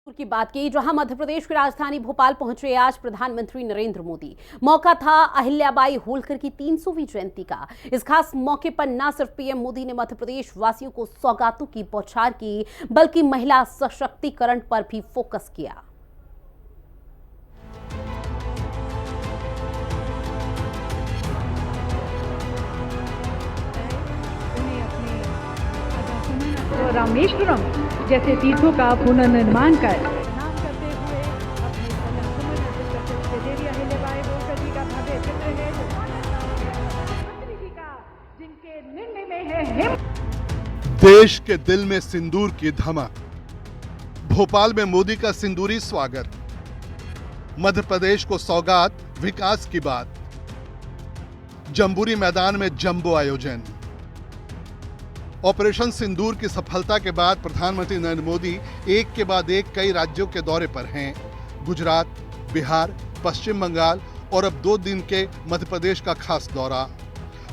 की बात की, जहां मध्य प्रदेश की राजधानी भोपाल पहुंचे आज प्रधानमंत्री नरेंद्र मोदी। मौका था अहिल्याबाई होलकर की 300वीं जयंती का। इस खास मौके पर न सिर्फ पीएम मोदी ने मध्य प्रदेश वासियों को सौगातों की बौछार की, बल्कि महिला सशक्तिकरण पर भी फोकस किया। रामेश्वरम जैसे तीर्थों का पुनर्निर्माण कर नाम करते हुए अपने देवी अहिल्याबाई होलकर जी का भव्य चित्र है प्रधानमंत्री जी का, जिनके निर्णय में है हिम्मत। देश के दिल में सिंदूर की धमक। भोपाल में मोदी का सिंदूरी स्वागत। मध्य प्रदेश को सौगात, विकास की बात। जंबूरी मैदान में जंबो आयोजन। ऑपरेशन सिंदूर की सफलता के बाद प्रधानमंत्री नरेंद्र मोदी एक के बाद एक कई राज्यों के दौरे पर हैं। गुजरात, बिहार, पश्चिम बंगाल और अब 2 दिन के मध्य प्रदेश का खास दौरा।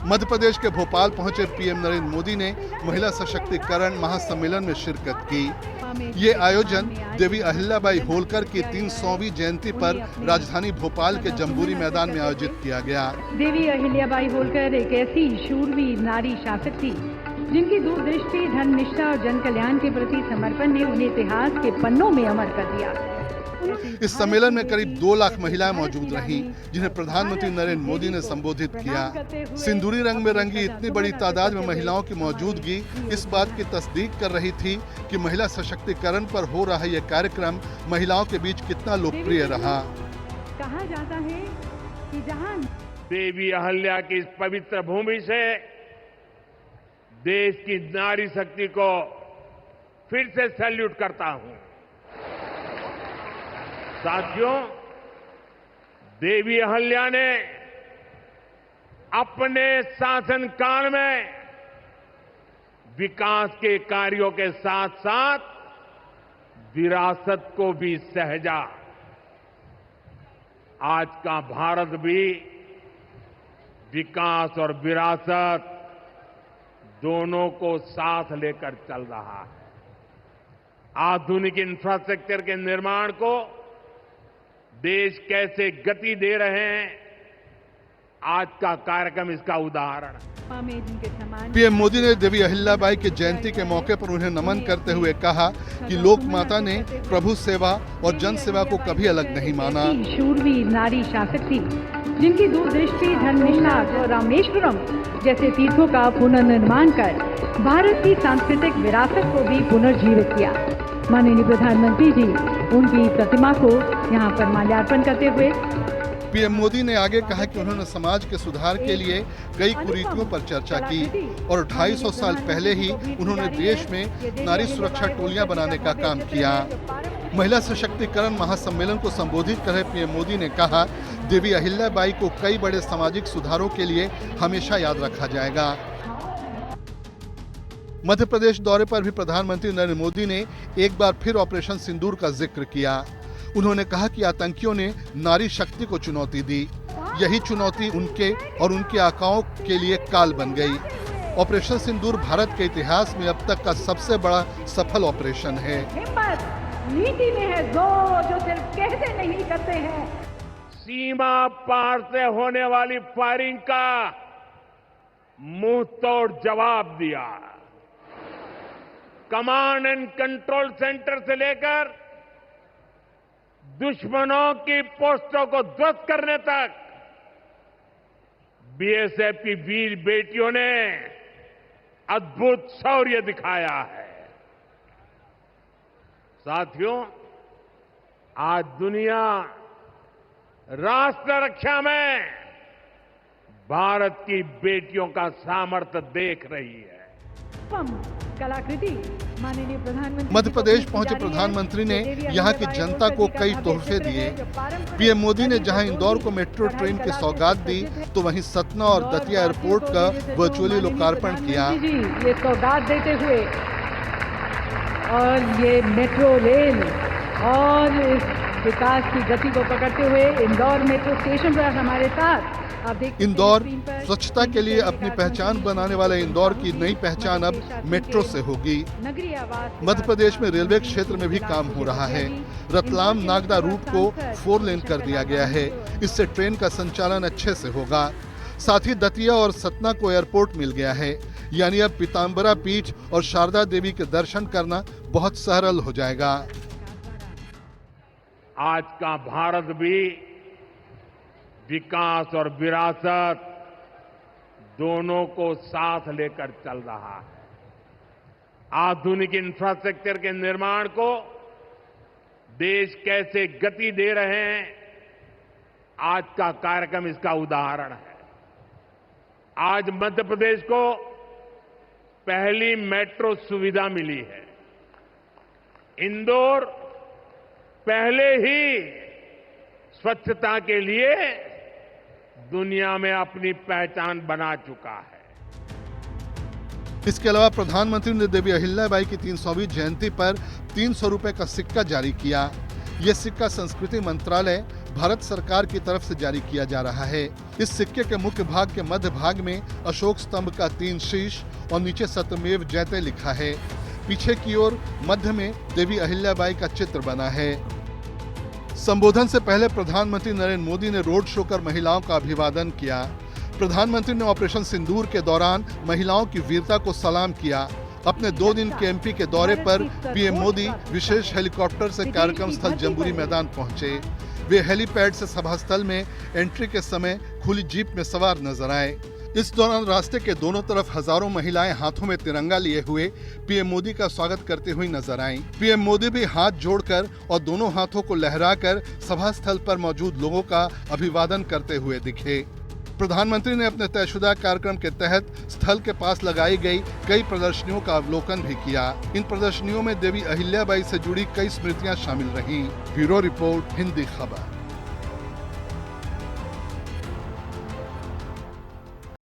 मध्य प्रदेश के भोपाल पहुंचे पीएम नरेंद्र मोदी ने महिला सशक्तिकरण महासम्मेलन में शिरकत की। ये आयोजन देवी अहिल्याबाई होलकर की 300वीं जयंती पर राजधानी भोपाल के जंबूरी मैदान में आयोजित किया गया। देवी अहिल्याबाई होलकर एक ऐसी शूरवीर नारी शासक थी जिनकी दूरदृष्टि, धर्मनिष्ठा और जन कल्याण के प्रति समर्पण ने उन्हें इतिहास के पन्नों में अमर कर दिया। इस सम्मेलन में करीब 2 लाख महिलाएं मौजूद रहीं, जिन्हें प्रधानमंत्री नरेंद्र मोदी ने संबोधित किया। सिंदूरी रंग में रंगी इतनी बड़ी तादाद में महिलाओं की मौजूदगी इस बात की तस्दीक कर रही थी कि महिला सशक्तिकरण पर हो रहा यह कार्यक्रम महिलाओं के बीच कितना लोकप्रिय रहा। कहा जाता है कि जहां देवी अहिल्या की इस पवित्र भूमि से देश की नारी शक्ति को फिर से सैल्यूट करता हूं। साथियों, देवी अहिल्या ने अपने शासनकाल में विकास के कार्यों के साथ साथ विरासत को भी सहेजा। आज का भारत भी विकास और विरासत दोनों को साथ लेकर चल रहा है। आधुनिक इंफ्रास्ट्रक्चर के निर्माण को देश कैसे गति दे रहे हैं, आज का कार्यक्रम इसका उदाहरण है। पीएम मोदी ने देवी अहिल्याबाई की जयंती के मौके पर उन्हें नमन करते हुए कहा कि लोक माता ने प्रभु सेवा और जन सेवा को कभी अलग नहीं माना। शूरवीर नारी शासक थी जिनकी दूरदृष्टि, धर्मनिष्ठा और रामेश्वरम जैसे तीर्थों का पुनर्निर्माण कर भारत की सांस्कृतिक विरासत को भी पुनर्जीवित किया। माननीय प्रधानमंत्री जी उनकी प्रतिमा को यहाँ पर माल्यार्पण करते हुए पीएम मोदी ने आगे कहा कि उन्होंने समाज के सुधार के लिए कई कुरीतियों पर चर्चा की और 250 साल पहले ही उन्होंने देश में नारी सुरक्षा टोलियां बनाने का काम किया। महिला सशक्तिकरण महासम्मेलन को संबोधित कर रहे पीएम मोदी ने कहा, देवी अहिल्याबाई को कई बड़े सामाजिक सुधारों के लिए हमेशा याद रखा जाएगा। मध्य प्रदेश दौरे पर भी प्रधानमंत्री नरेंद्र मोदी ने एक बार फिर ऑपरेशन सिंदूर का जिक्र किया। उन्होंने कहा कि आतंकियों ने नारी शक्ति को चुनौती दी। यही चुनौती उनके और उनके आकाओं के लिए काल बन गई। ऑपरेशन सिंदूर भारत के इतिहास में अब तक का सबसे बड़ा सफल ऑपरेशन है। नीति में है जो सिर्फ कहते नहीं करते हैं। सीमा पार से होने वाली फायरिंग का मुंह तोड़ जवाब दिया। कमांड एंड कंट्रोल सेंटर से लेकर दुश्मनों की पोस्टों को ध्वस्त करने तक बीएसएफ की वीर बेटियों ने अद्भुत शौर्य दिखाया है। साथियों, आज दुनिया राष्ट्र रक्षा में भारत की बेटियों का सामर्थ्य देख रही है। कलाकृति माननीय प्रधानमंत्री मध्य प्रदेश पहुंचे प्रधानमंत्री ने यहां की जनता को कई तोहफे दिए। पीएम मोदी ने जहां इंदौर को मेट्रो ट्रेन की सौगात दी, तो वहीं सतना और दतिया एयरपोर्ट का वर्चुअली लोकार्पण किया। ये सौगात देते हुए और ये मेट्रो रेल और इस विकास की गति को पकड़ते हुए इंदौर मेट्रो स्टेशन पर हमारे साथ आप देख सकते हैं इंदौर स्क्रीन पर स्वच्छता के लिए अपनी पहचान बनाने वाले इंदौर की नई पहचान अब मेट्रो से होगी। नगरीय आवास मध्य प्रदेश में रेलवे क्षेत्र में भी काम हो रहा है। रतलाम नागदा रूट को 4 लेन कर दिया गया है। इससे ट्रेन का संचालन अच्छे से होगा। साथ ही दतिया और सतना को एयरपोर्ट मिल गया है। यानी अब पीताम्बरा पीठ और शारदा देवी के दर्शन करना बहुत सरल हो जाएगा। आज का भारत भी विकास और विरासत दोनों को साथ लेकर चल रहा है। आधुनिक इंफ्रास्ट्रक्चर के निर्माण को देश कैसे गति दे रहे हैं, आज का कार्यक्रम इसका उदाहरण है। आज मध्य प्रदेश को पहली मेट्रो सुविधा मिली है। इंदौर पहले ही स्वच्छता के लिए दुनिया में अपनी पहचान बना चुका है। इसके अलावा प्रधानमंत्री ने देवी अहिल्याबाई की 300वीं जयंती पर 300 रुपए का सिक्का जारी किया। यह सिक्का संस्कृति मंत्रालय भारत सरकार की तरफ से जारी किया जा रहा है। इस सिक्के के मुख्य भाग के मध्य भाग में अशोक स्तंभ का 3 शीश और नीचे सत्यमेव जयते लिखा है। पीछे की ओर मध्य में देवी अहिल्याबाई का चित्र बना है। संबोधन से पहले प्रधानमंत्री नरेंद्र मोदी ने रोड शो कर महिलाओं का अभिवादन किया। प्रधानमंत्री ने ऑपरेशन सिंदूर के दौरान महिलाओं की वीरता को सलाम किया। अपने 2 दिन के एमपी के दौरे पर पीएम मोदी विशेष हेलीकॉप्टर से कार्यक्रम स्थल जम्बूरी मैदान पहुंचे। वे हेलीपैड से सभा स्थल में एंट्री के समय खुली जीप में सवार नजर आए। इस दौरान रास्ते के दोनों तरफ हजारों महिलाएं हाथों में तिरंगा लिए हुए पीएम मोदी का स्वागत करते हुए नजर आईं। पीएम मोदी भी हाथ जोड़कर और दोनों हाथों को लहराकर सभा स्थल पर मौजूद लोगों का अभिवादन करते हुए दिखे। प्रधानमंत्री ने अपने तयशुदा कार्यक्रम के तहत स्थल के पास लगाई गई कई प्रदर्शनियों का अवलोकन भी किया। इन प्रदर्शनियों में देवी अहिल्याबाई से जुड़ी कई स्मृतियां शामिल रहीं। ब्यूरो रिपोर्ट, हिंदी खबर।